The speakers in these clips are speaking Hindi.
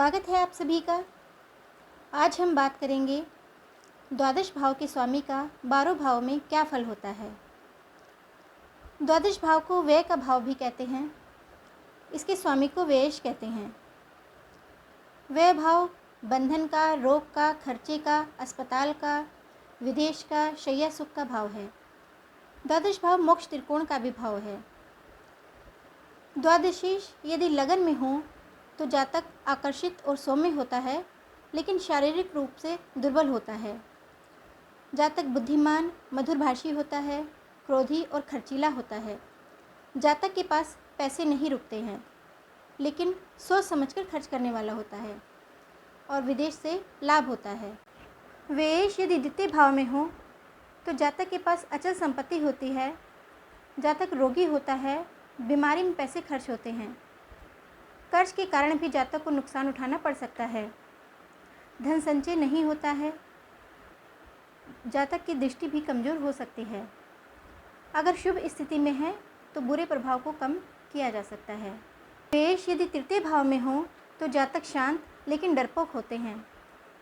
स्वागत है आप सभी का। आज हम बात करेंगे द्वादश भाव के स्वामी का 12 भाव में क्या फल होता है। द्वादश भाव को व्यय का भाव भी कहते हैं। इसके स्वामी को व्ययेश कहते हैं। व्यय भाव बंधन का, रोग का, खर्चे का, अस्पताल का, विदेश का, शैया सुख का भाव है। द्वादश भाव मोक्ष त्रिकोण का भी भाव है। द्वादशीश यदि लगन में हो तो जातक आकर्षित और सौम्य होता है, लेकिन शारीरिक रूप से दुर्बल होता है। जातक बुद्धिमान, मधुरभाषी होता है, क्रोधी और खर्चीला होता है। जातक के पास पैसे नहीं रुकते हैं, लेकिन सोच समझकर खर्च करने वाला होता है और विदेश से लाभ होता है। व्ययेश यदि द्वितीय भाव में हो तो जातक के पास अचल संपत्ति होती है। जातक रोगी होता है, बीमारी में पैसे खर्च होते हैं। कर्ज के कारण भी जातक को नुकसान उठाना पड़ सकता है। धन संचय नहीं होता है। जातक की दृष्टि भी कमज़ोर हो सकती है। अगर शुभ स्थिति में है तो बुरे प्रभाव को कम किया जा सकता है। व्ययेश यदि तृतीय भाव में हो तो जातक शांत लेकिन डरपोक होते हैं।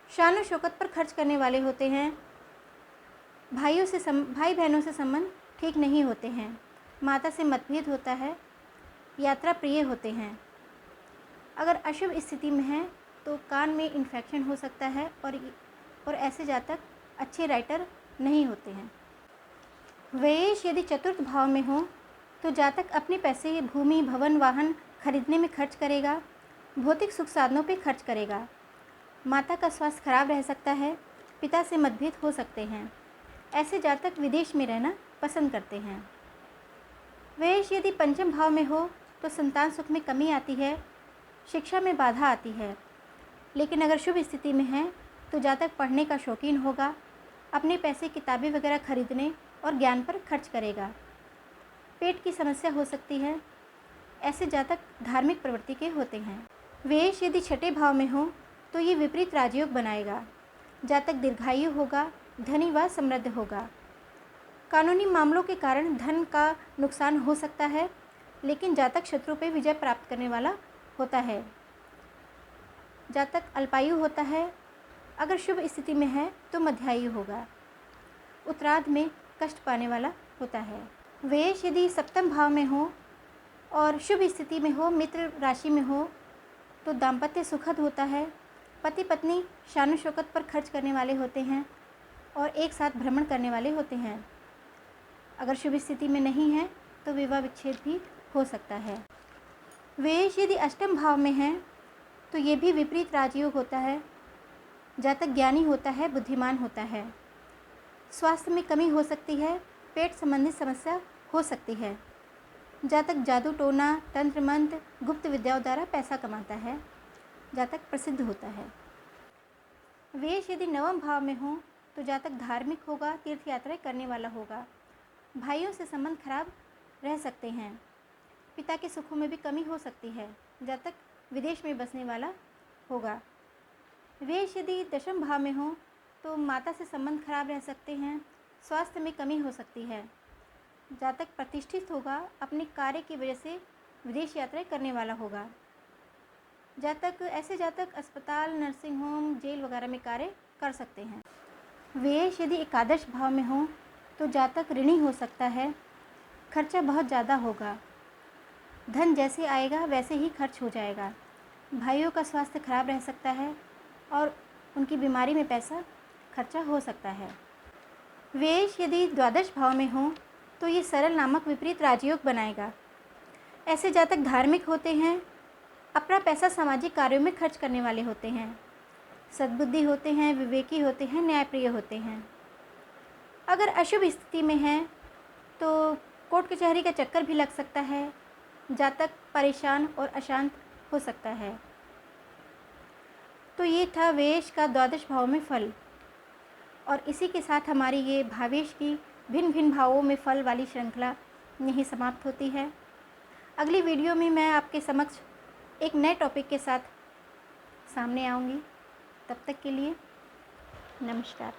शान और शौकत पर खर्च करने वाले होते हैं। भाई बहनों से संबंध ठीक नहीं होते हैं। माता से मतभेद होता है। यात्रा प्रिय होते हैं। अगर अशुभ स्थिति में है तो कान में इन्फेक्शन हो सकता है और ऐसे जातक अच्छे राइटर नहीं होते हैं। व्ययेश यदि चतुर्थ भाव में हो तो जातक अपने पैसे भूमि, भवन, वाहन खरीदने में खर्च करेगा। भौतिक सुख साधनों पे खर्च करेगा। माता का स्वास्थ्य खराब रह सकता है। पिता से मतभेद हो सकते हैं। ऐसे जातक विदेश में रहना पसंद करते हैं। व्ययेश यदि पंचम भाव में हो तो संतान सुख में कमी आती है। शिक्षा में बाधा आती है। लेकिन अगर शुभ स्थिति में है तो जातक पढ़ने का शौकीन होगा। अपने पैसे किताबें वगैरह खरीदने और ज्ञान पर खर्च करेगा। पेट की समस्या हो सकती है। ऐसे जातक धार्मिक प्रवृत्ति के होते हैं। व्ययेश यदि छठे भाव में हो तो ये विपरीत राजयोग बनाएगा। जातक दीर्घायु होगा, धनी व समृद्ध होगा। कानूनी मामलों के कारण धन का नुकसान हो सकता है, लेकिन जातक शत्रु पर विजय प्राप्त करने वाला होता है। जातक अल्पायु होता है। अगर शुभ स्थिति में है तो मध्यायु होगा। उत्तरार्ध में कष्ट पाने वाला होता है। व्ययेश यदि सप्तम भाव में हो और शुभ स्थिति में हो, मित्र राशि में हो तो दाम्पत्य सुखद होता है। पति पत्नी शान शौकत पर खर्च करने वाले होते हैं और एक साथ भ्रमण करने वाले होते हैं। अगर शुभ स्थिति में नहीं है तो विवाह विच्छेद भी हो सकता है। व्ययेश यदि अष्टम भाव में है तो ये भी विपरीत राजयोग होता है। जातक ज्ञानी होता है, बुद्धिमान होता है। स्वास्थ्य में कमी हो सकती है। पेट संबंधित समस्या हो सकती है। जातक जादू टोना, तंत्र मंत्र, गुप्त विद्याओं द्वारा पैसा कमाता है। जातक प्रसिद्ध होता है। व्ययेश यदि नवम भाव में हो तो जातक धार्मिक होगा, तीर्थ यात्राएं करने वाला होगा। भाइयों से संबंध खराब रह सकते हैं। पिता के सुखों में भी कमी हो सकती है। जातक विदेश में बसने वाला होगा। व्ययेश यदि दशम भाव में हो तो माता से संबंध खराब रह सकते हैं। स्वास्थ्य में कमी हो सकती है। जातक प्रतिष्ठित होगा। अपने कार्य की वजह से विदेश यात्राएं करने वाला होगा। ऐसे जातक अस्पताल, नर्सिंग होम, जेल वगैरह में कार्य कर सकते हैं। व्ययेश यदि एकादश भाव में हो तो जातक ऋणी हो सकता है। खर्चा बहुत ज़्यादा होगा। धन जैसे आएगा वैसे ही खर्च हो जाएगा। भाइयों का स्वास्थ्य खराब रह सकता है और उनकी बीमारी में पैसा खर्चा हो सकता है। व्ययेश यदि द्वादश भाव में हो तो ये सरल नामक विपरीत राजयोग बनाएगा। ऐसे जातक धार्मिक होते हैं। अपना पैसा सामाजिक कार्यों में खर्च करने वाले होते हैं। सद्बुद्धि होते हैं, विवेकी होते हैं, न्यायप्रिय होते हैं। अगर अशुभ स्थिति में है तो कोर्ट कचहरी का चक्कर भी लग सकता है। जातक परेशान और अशांत हो सकता है। तो ये था व्ययेश का द्वादश भाव में फल। और इसी के साथ हमारी ये भावेश की भिन्न भिन्न भावों में फल वाली श्रृंखला यहीं समाप्त होती है। अगली वीडियो में मैं आपके समक्ष एक नए टॉपिक के साथ सामने आऊँगी। तब तक के लिए नमस्कार।